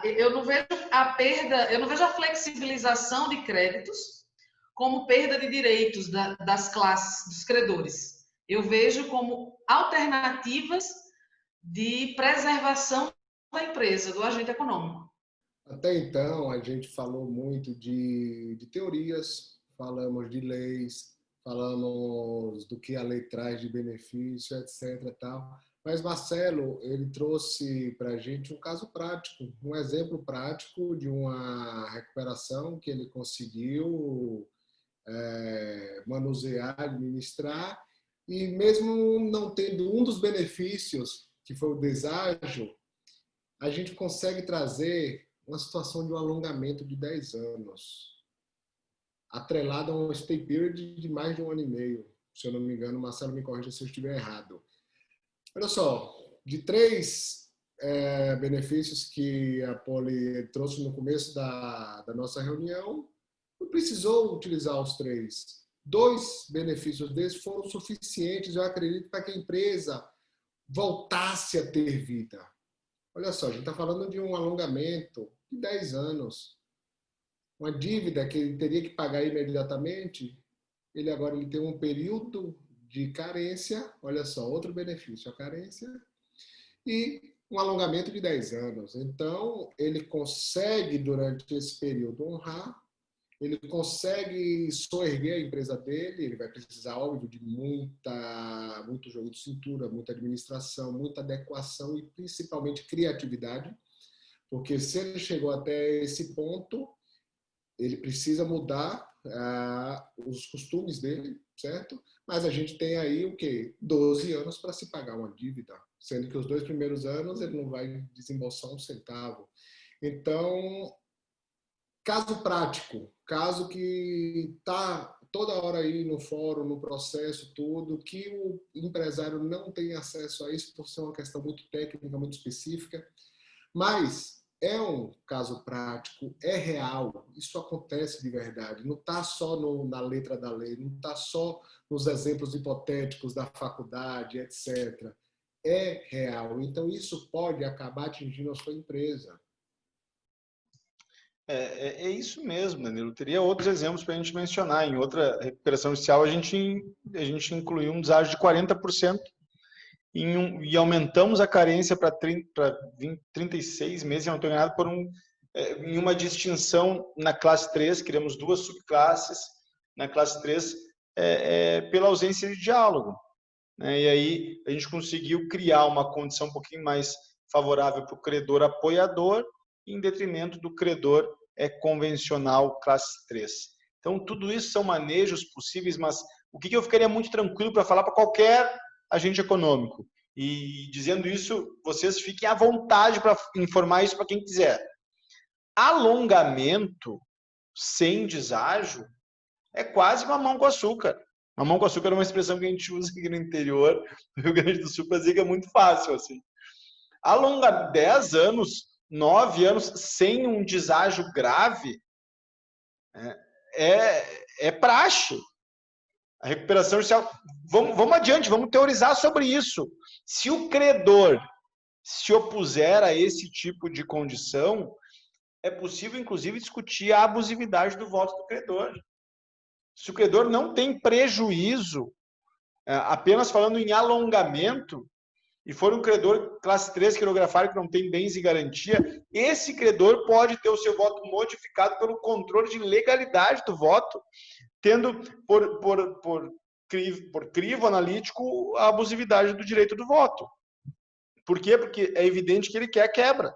eu não vejo a perda, eu não vejo a flexibilização de créditos como perda de direitos das classes, dos credores. Eu vejo como alternativas de preservação da empresa, do agente econômico. Até então, a gente falou muito de teorias, falamos de leis, falamos do que a lei traz de benefício, etc. Tal. Mas Marcelo, ele trouxe para a gente um caso prático, um exemplo prático de uma recuperação que ele conseguiu manusear, administrar, e mesmo não tendo um dos benefícios, que foi o deságio, a gente consegue trazer uma situação de um alongamento de 10 anos, atrelado a um stay period de mais de 1 ano e meio. Se eu não me engano, Marcelo me corrija se eu estiver errado. Olha só, de 3 benefícios que a Poli trouxe no começo da nossa reunião, não precisou utilizar os 3. 2 benefícios desses foram suficientes, eu acredito, para que a empresa voltasse a ter vida. Olha só, a gente está falando de um alongamento de 10 anos. Uma dívida que ele teria que pagar imediatamente, ele tem um período de carência, olha só, outro benefício, a carência, e um alongamento de 10 anos. Então, ele consegue, durante esse período, honrar, ele consegue soerguer a empresa dele, ele vai precisar, óbvio, de muito jogo de cintura, muita administração, muita adequação e principalmente criatividade, porque se ele chegou até esse ponto, ele precisa mudar os costumes dele, certo? Mas a gente tem aí o quê? 12 anos para se pagar uma dívida, sendo que os 2 primeiros anos ele não vai desembolsar um centavo. Então, caso prático, caso que está toda hora aí no fórum, no processo, tudo, que o empresário não tem acesso a isso por ser uma questão muito técnica, muito específica, mas é um caso prático, é real, isso acontece de verdade, não está só na letra da lei, não está só nos exemplos hipotéticos da faculdade, etc. É real, então isso pode acabar atingindo a sua empresa. É isso mesmo, Danilo. Teria outros exemplos para a gente mencionar. Em outra recuperação judicial, a gente incluiu um deságio de 40% e aumentamos a carência para 36 meses, se não estou enganado, em uma distinção na classe 3, criamos 2 subclasses na classe 3 pela ausência de diálogo. Né? E aí a gente conseguiu criar uma condição um pouquinho mais favorável para o credor apoiador, em detrimento do credor convencional classe 3. Então, tudo isso são manejos possíveis, mas o que eu ficaria muito tranquilo para falar para qualquer agente econômico? E dizendo isso, vocês fiquem à vontade para informar isso para quem quiser. Alongamento sem deságio é quase mamão com açúcar. Mamão com açúcar é uma expressão que a gente usa aqui no interior do Rio Grande do Sul para dizer que é muito fácil. Assim. Alongar 10 anos, 9 anos sem um deságio grave é praxe. A recuperação judicial... Vamos adiante, vamos teorizar sobre isso. Se o credor se opuser a esse tipo de condição, é possível, inclusive, discutir a abusividade do voto do credor. Se o credor não tem prejuízo, apenas falando em alongamento, e for um credor classe 3 quirografário que não tem bens e garantia, esse credor pode ter o seu voto modificado pelo controle de legalidade do voto, tendo por crivo analítico a abusividade do direito do voto. Por quê? Porque é evidente que ele quer a quebra.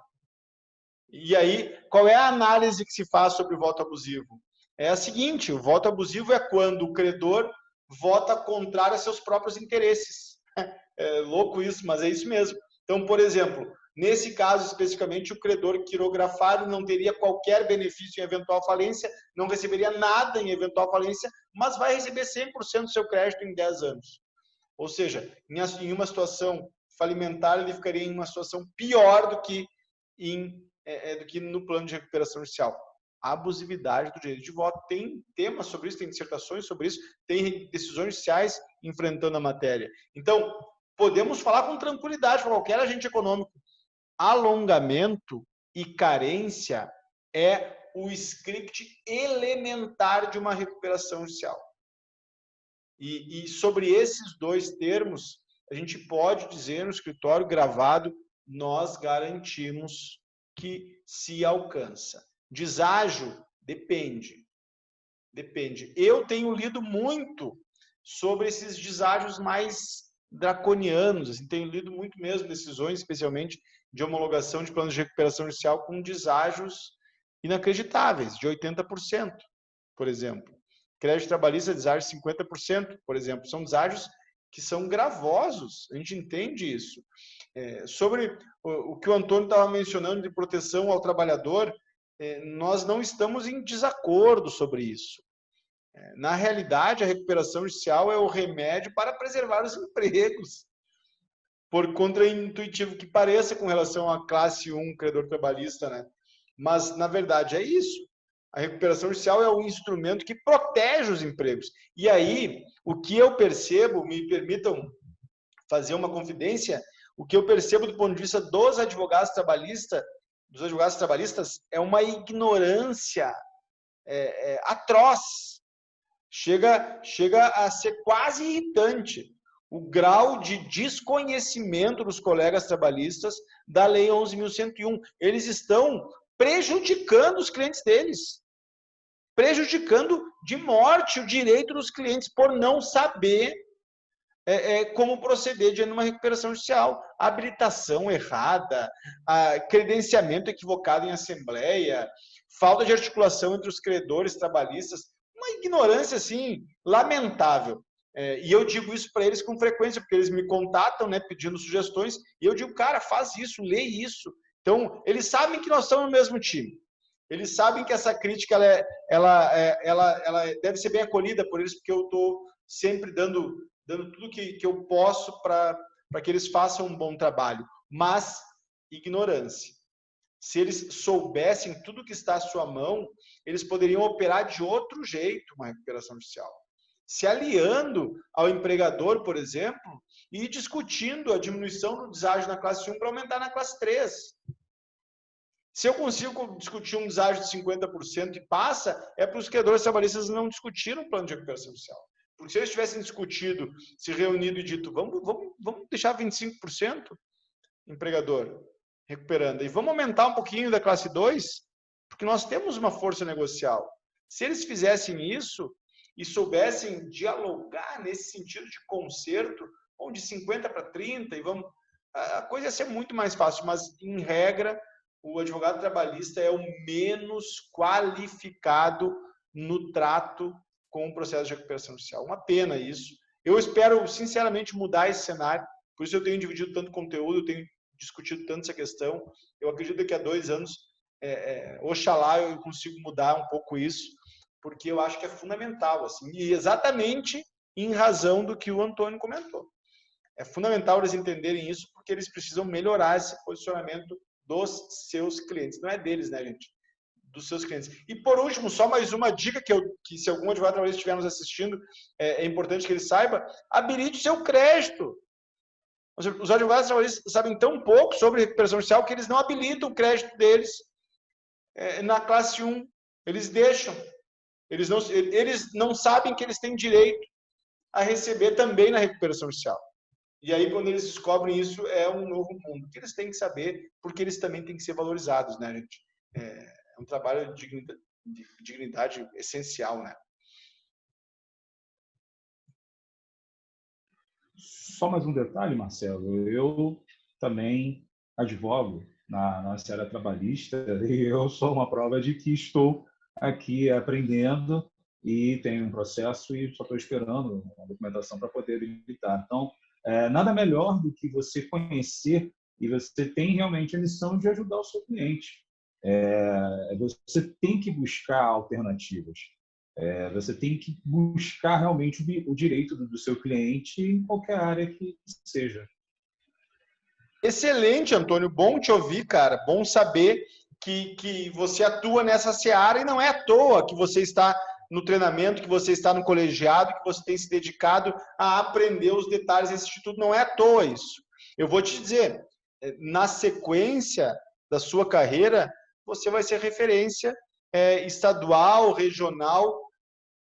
E aí, qual é a análise que se faz sobre o voto abusivo? É a seguinte, o voto abusivo é quando o credor vota contrário a seus próprios interesses. É louco isso, mas é isso mesmo. Então, por exemplo, nesse caso especificamente, o credor quirografário não teria qualquer benefício em eventual falência, não receberia nada em eventual falência, mas vai receber 100% do seu crédito em 10 anos. Ou seja, em uma situação falimentar, ele ficaria em uma situação pior do que no plano de recuperação judicial. A abusividade do direito de voto, tem temas sobre isso, tem dissertações sobre isso, tem decisões judiciais enfrentando a matéria. Então, podemos falar com tranquilidade para qualquer agente econômico. Alongamento e carência é o script elementar de uma recuperação judicial. E sobre esses dois termos, a gente pode dizer no escritório gravado, nós garantimos que se alcança. Deságio depende. Eu tenho lido muito sobre esses deságios mais draconianos, assim, tenho lido muito mesmo decisões, especialmente de homologação de planos de recuperação judicial com deságios inacreditáveis, de 80%, por exemplo. Crédito trabalhista, deságio de 50%, por exemplo. São deságios que são gravosos, a gente entende isso. Sobre o que o Antônio estava mencionando de proteção ao trabalhador, nós não estamos em desacordo sobre isso. Na realidade, a recuperação judicial é o remédio para preservar os empregos. Por contraintuitivo que pareça com relação à classe 1, credor trabalhista, né? Mas, na verdade, é isso. A recuperação judicial é um instrumento que protege os empregos. E aí, o que eu percebo, me permitam fazer uma confidência, o que eu percebo do ponto de vista dos advogados trabalhistas é uma ignorância atroz. Chega a ser quase irritante o grau de desconhecimento dos colegas trabalhistas da Lei 11.101. Eles estão prejudicando os clientes deles, prejudicando de morte o direito dos clientes por não saber como proceder diante de uma recuperação judicial. Habilitação errada, credenciamento equivocado em assembleia, falta de articulação entre os credores trabalhistas, uma ignorância assim lamentável. E eu digo isso para eles com frequência, porque eles me contatam, né, pedindo sugestões, e eu digo, cara, faz isso, lê isso. Então, eles sabem que nós estamos no mesmo time. Eles sabem que essa crítica ela deve ser bem acolhida por eles, porque eu estou sempre dando tudo que eu posso para que eles façam um bom trabalho. Mas, ignorância. Se eles soubessem tudo que está à sua mão, eles poderiam operar de outro jeito uma recuperação judicial. Se aliando ao empregador, por exemplo, e discutindo a diminuição do deságio na classe 1 para aumentar na classe 3. Se eu consigo discutir um deságio de 50% e passa, é para os criadores trabalhistas não discutiram o plano de recuperação social. Porque se eles tivessem discutido, se reunido e dito, vamos deixar 25% empregador recuperando, e vamos aumentar um pouquinho da classe 2, porque nós temos uma força negocial. Se eles fizessem isso e soubessem dialogar nesse sentido de conserto, ou de 50 para 30, a coisa ia ser muito mais fácil, mas, em regra, o advogado trabalhista é o menos qualificado no trato com o processo de recuperação judicial. Uma pena isso. Eu espero, sinceramente, mudar esse cenário. Por isso eu tenho dividido tanto conteúdo, eu tenho discutido tanto essa questão. Eu acredito que daqui a 2 anos, oxalá eu consigo mudar um pouco isso, porque eu acho que é fundamental. Assim, e exatamente em razão do que o Antônio comentou. É fundamental eles entenderem isso, porque eles precisam melhorar esse posicionamento dos seus clientes. Não é deles, né, gente? Dos seus clientes. E, por último, só mais uma dica que se algum advogado trabalhista estiver nos assistindo, é importante que ele saiba: habilite o seu crédito. Os advogados trabalhistas sabem tão pouco sobre recuperação judicial que eles não habilitam o crédito deles na classe 1. Eles deixam. Eles não sabem que eles têm direito a receber também na recuperação judicial. E aí, quando eles descobrem isso, é um novo mundo. Que eles têm que saber, porque eles também têm que ser valorizados, né, gente? É um trabalho de dignidade essencial, né? Só mais um detalhe, Marcelo. Eu também advogo na seara trabalhista e eu sou uma prova de que estou aqui aprendendo e tenho um processo e só estou esperando a documentação para poder habilitar. Então, nada melhor do que você conhecer e você tem realmente a missão de ajudar o seu cliente. Você tem que buscar alternativas. Você tem que buscar realmente o direito do seu cliente em qualquer área que seja. Excelente, Antônio. Bom te ouvir, cara. Bom saber que você atua nessa seara e não é à toa que você está no treinamento, que você está no colegiado, que você tem se dedicado a aprender os detalhes desse instituto. Não é à toa isso. Eu vou te dizer, na sequência da sua carreira, você vai ser referência estadual, regional,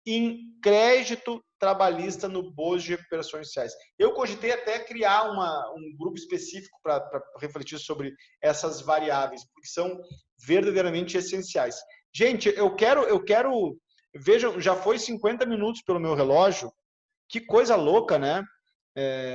em crédito trabalhista no BOS de recuperações sociais. Eu cogitei até criar um grupo específico para refletir sobre essas variáveis, porque são verdadeiramente essenciais. Gente, eu quero vejam, já foi 50 minutos pelo meu relógio. Que coisa louca, né?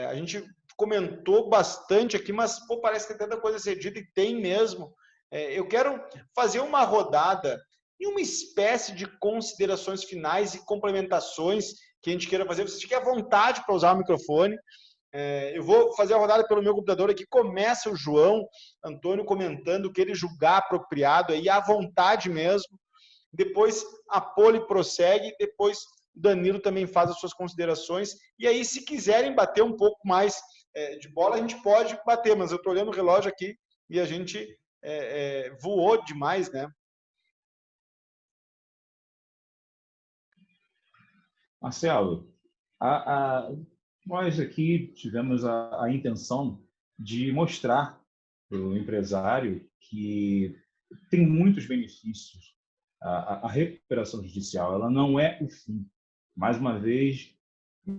A gente comentou bastante aqui, mas pô, parece que tem tanta coisa a ser dita, e tem mesmo. Eu quero fazer uma rodada e uma espécie de considerações finais e complementações que a gente queira fazer. Você fique à vontade para usar o microfone. Eu vou fazer a rodada pelo meu computador aqui. Começa o João Antônio comentando o que ele julgar apropriado, aí, à vontade mesmo. Depois a Poli prossegue, depois o Danilo também faz as suas considerações. E aí, se quiserem bater um pouco mais de bola, a gente pode bater, mas eu estou olhando o relógio aqui e a gente voou demais, né? Marcelo, nós aqui tivemos a intenção de mostrar para o empresário que tem muitos benefícios. A recuperação judicial, ela não é o fim. Mais uma vez,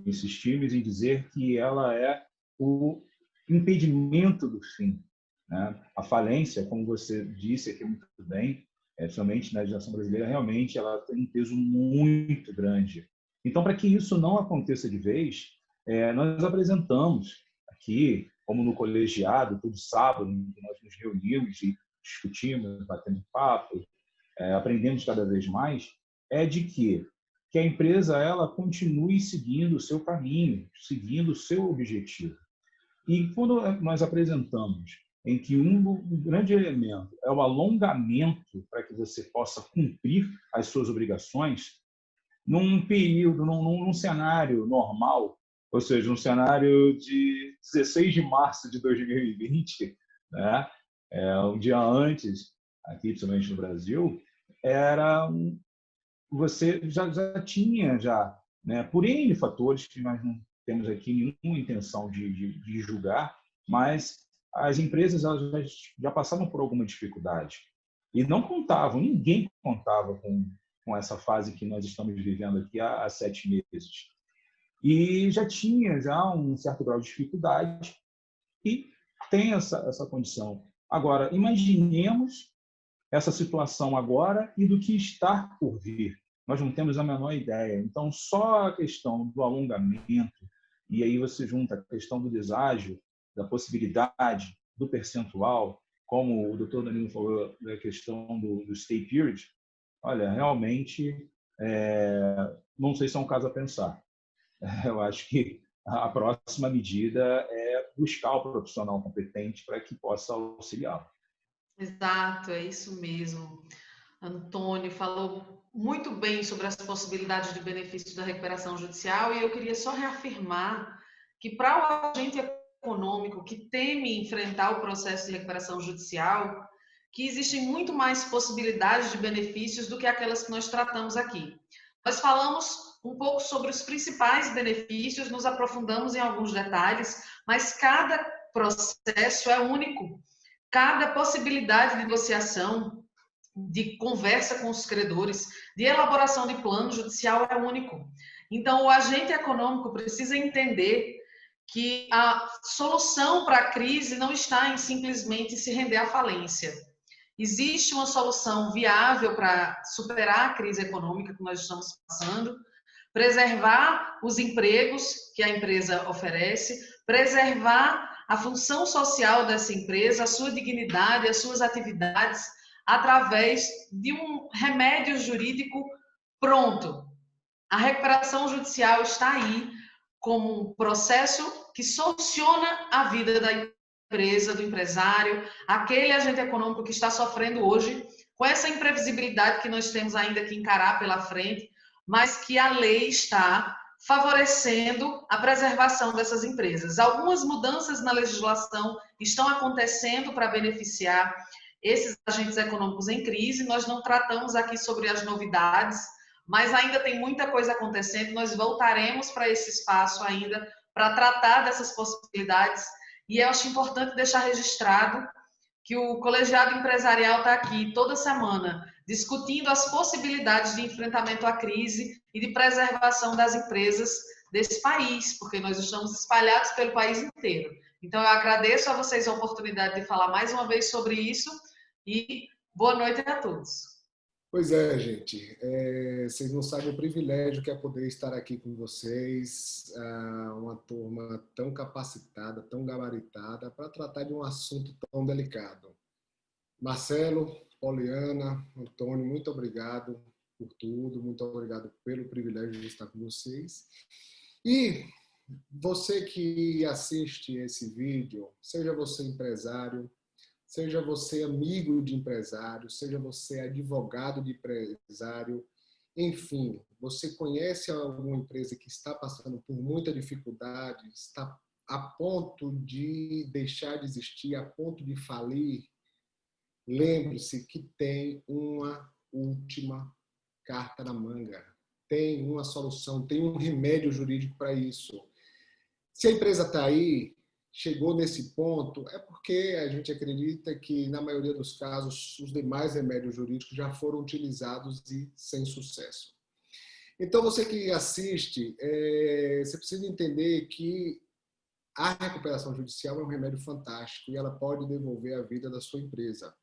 insistimos em dizer que ela é o impedimento do fim, né? A falência, como você disse aqui muito bem, somente na legislação brasileira, realmente ela tem um peso muito grande. Então, para que isso não aconteça de vez, nós apresentamos aqui, como no colegiado, todo sábado, nós nos reunimos e discutimos, batendo papo, aprendemos cada vez mais, de que a empresa ela continue seguindo o seu caminho, seguindo o seu objetivo. E quando nós apresentamos em que um grande elemento é o alongamento para que você possa cumprir as suas obrigações, num período, num cenário normal, ou seja, um cenário de 16 de março de 2020, né? Um dia antes, aqui principalmente no Brasil, você já tinha, né, por N fatores que nós não temos aqui nenhuma intenção de julgar, mas as empresas elas já passavam por alguma dificuldade. E não contavam, ninguém contava com essa fase que nós estamos vivendo aqui há 7 meses. E já tinha um certo grau de dificuldade e tem essa condição. Agora, imaginemos essa situação agora e do que está por vir. Nós não temos a menor ideia. Então, só a questão do alongamento, e aí você junta a questão do deságio, da possibilidade, do percentual, como o doutor Danilo falou, da questão do stay period, olha, realmente, não sei se é um caso a pensar. Eu acho que a próxima medida é buscar o profissional competente para que possa auxiliá-lo. Exato, é isso mesmo. Antônio falou muito bem sobre as possibilidades de benefícios da recuperação judicial e eu queria só reafirmar que para o agente econômico que teme enfrentar o processo de recuperação judicial, que existem muito mais possibilidades de benefícios do que aquelas que nós tratamos aqui. Nós falamos um pouco sobre os principais benefícios, nos aprofundamos em alguns detalhes, mas cada processo é único. Cada possibilidade de negociação, de conversa com os credores, de elaboração de plano judicial é único. Então, o agente econômico precisa entender que a solução para a crise não está em simplesmente se render à falência. Existe uma solução viável para superar a crise econômica que nós estamos passando, preservar os empregos que a empresa oferece, preservar a função social dessa empresa, a sua dignidade, as suas atividades, através de um remédio jurídico pronto. A recuperação judicial está aí como um processo que soluciona a vida da empresa, do empresário, aquele agente econômico que está sofrendo hoje com essa imprevisibilidade que nós temos ainda que encarar pela frente, mas que a lei está favorecendo a preservação dessas empresas. Algumas mudanças na legislação estão acontecendo para beneficiar esses agentes econômicos em crise. Nós não tratamos aqui sobre as novidades, mas ainda tem muita coisa acontecendo. Nós voltaremos para esse espaço ainda para tratar dessas possibilidades. E eu acho importante deixar registrado que o colegiado empresarial está aqui toda semana discutindo as possibilidades de enfrentamento à crise e de preservação das empresas desse país, porque nós estamos espalhados pelo país inteiro. Então, eu agradeço a vocês a oportunidade de falar mais uma vez sobre isso e boa noite a todos. Pois é, gente. Vocês não sabem o privilégio que é poder estar aqui com vocês, uma turma tão capacitada, tão gabaritada, para tratar de um assunto tão delicado. Marcelo, Poliana, Antônio, muito obrigado por tudo, muito obrigado pelo privilégio de estar com vocês. E você que assiste esse vídeo, seja você empresário, seja você amigo de empresário, seja você advogado de empresário, enfim, você conhece alguma empresa que está passando por muita dificuldade, está a ponto de deixar de existir, a ponto de falir, lembre-se que tem uma última carta na manga, tem uma solução, tem um remédio jurídico para isso. Se a empresa está aí, chegou nesse ponto, é porque a gente acredita que, na maioria dos casos, os demais remédios jurídicos já foram utilizados e sem sucesso. Então, você que assiste, você precisa entender que a recuperação judicial é um remédio fantástico e ela pode devolver a vida da sua empresa.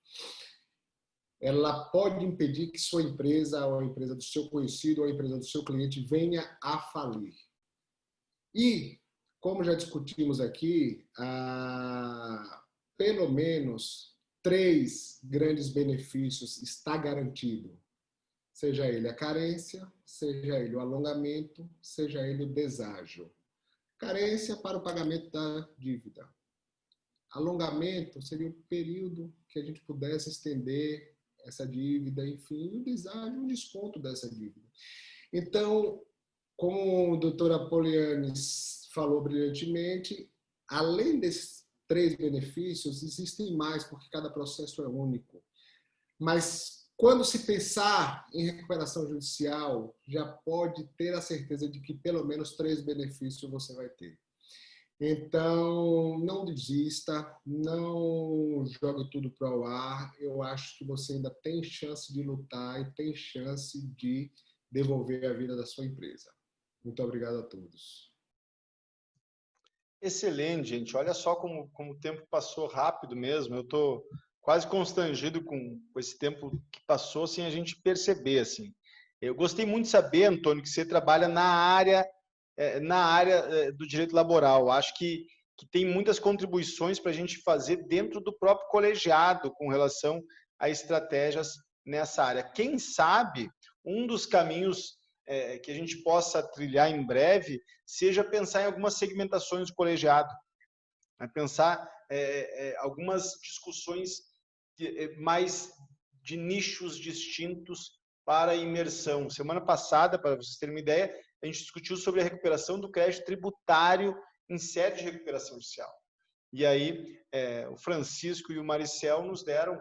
Ela pode impedir que sua empresa, ou a empresa do seu conhecido, ou a empresa do seu cliente venha a falir. E, como já discutimos aqui, pelo menos 3 grandes benefícios está garantido. Seja ele a carência, seja ele o alongamento, seja ele o deságio. Carência para o pagamento da dívida. Alongamento seria o período que a gente pudesse estender essa dívida, enfim, o deságio, um desconto dessa dívida. Então, como a doutora Poliane falou brilhantemente, além desses 3 benefícios, existem mais, porque cada processo é único. Mas quando se pensar em recuperação judicial, já pode ter a certeza de que pelo menos 3 benefícios você vai ter. Então, não desista, não jogue tudo para o ar. Eu acho que você ainda tem chance de lutar e tem chance de devolver a vida da sua empresa. Muito obrigado a todos. Excelente, gente. Olha só como o tempo passou rápido mesmo. Eu estou quase constrangido com esse tempo que passou sem a gente perceber, assim. Eu gostei muito de saber, Antônio, que você trabalha na área do direito laboral. Acho que tem muitas contribuições para a gente fazer dentro do próprio colegiado com relação a estratégias nessa área. Quem sabe um dos caminhos que a gente possa trilhar em breve seja pensar em algumas segmentações do colegiado, né? Pensar algumas discussões mais de nichos distintos para a imersão. Semana passada, para vocês terem uma ideia, a gente discutiu sobre a recuperação do crédito tributário em sede de recuperação judicial. E aí, o Francisco e o Maricel nos deram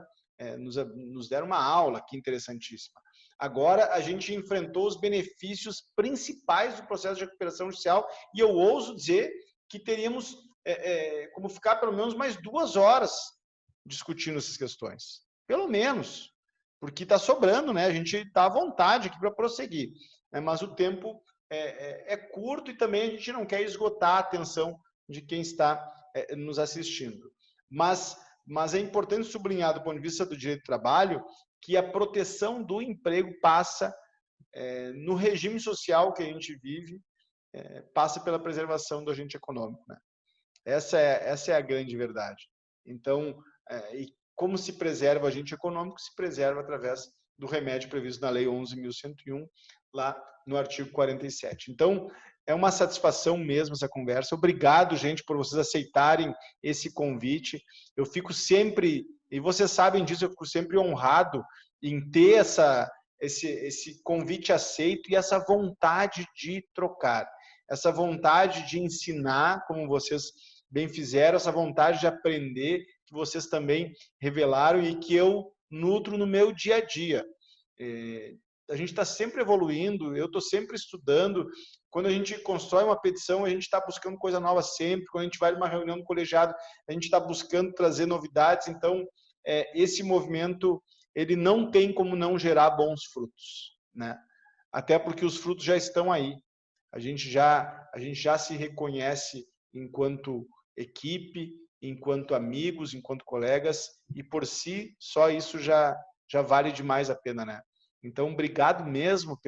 uma aula que interessantíssima. Agora, a gente enfrentou os benefícios principais do processo de recuperação judicial e eu ouso dizer que teríamos como ficar pelo menos mais 2 horas discutindo essas questões. Pelo menos. Porque está sobrando, né? A gente está à vontade aqui para prosseguir. Mas o tempo é curto e também a gente não quer esgotar a atenção de quem está nos assistindo. Mas é importante sublinhar, do ponto de vista do direito do trabalho, que a proteção do emprego passa, no regime social que a gente vive, passa pela preservação do agente econômico, né? Essa é a grande verdade. Então, e como se preserva o agente econômico? Se preserva através do remédio previsto na Lei 11.101, lá no artigo 47. Então, é uma satisfação mesmo essa conversa. Obrigado, gente, por vocês aceitarem esse convite. Eu fico sempre, e vocês sabem disso, eu fico sempre honrado em ter esse convite aceito e essa vontade de trocar, essa vontade de ensinar, como vocês bem fizeram, essa vontade de aprender, que vocês também revelaram e que eu nutro no meu dia a dia. A gente está sempre evoluindo, eu estou sempre estudando. Quando a gente constrói uma petição, a gente está buscando coisa nova sempre. Quando a gente vai numa reunião do colegiado, a gente está buscando trazer novidades. Então, esse movimento, ele não tem como não gerar bons frutos, né? Até porque os frutos já estão aí. A gente já se reconhece enquanto equipe, enquanto amigos, enquanto colegas, e por si, só isso já vale demais a pena, né? Então, obrigado mesmo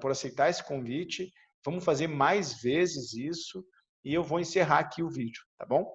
por aceitar esse convite. Vamos fazer mais vezes isso e eu vou encerrar aqui o vídeo, tá bom?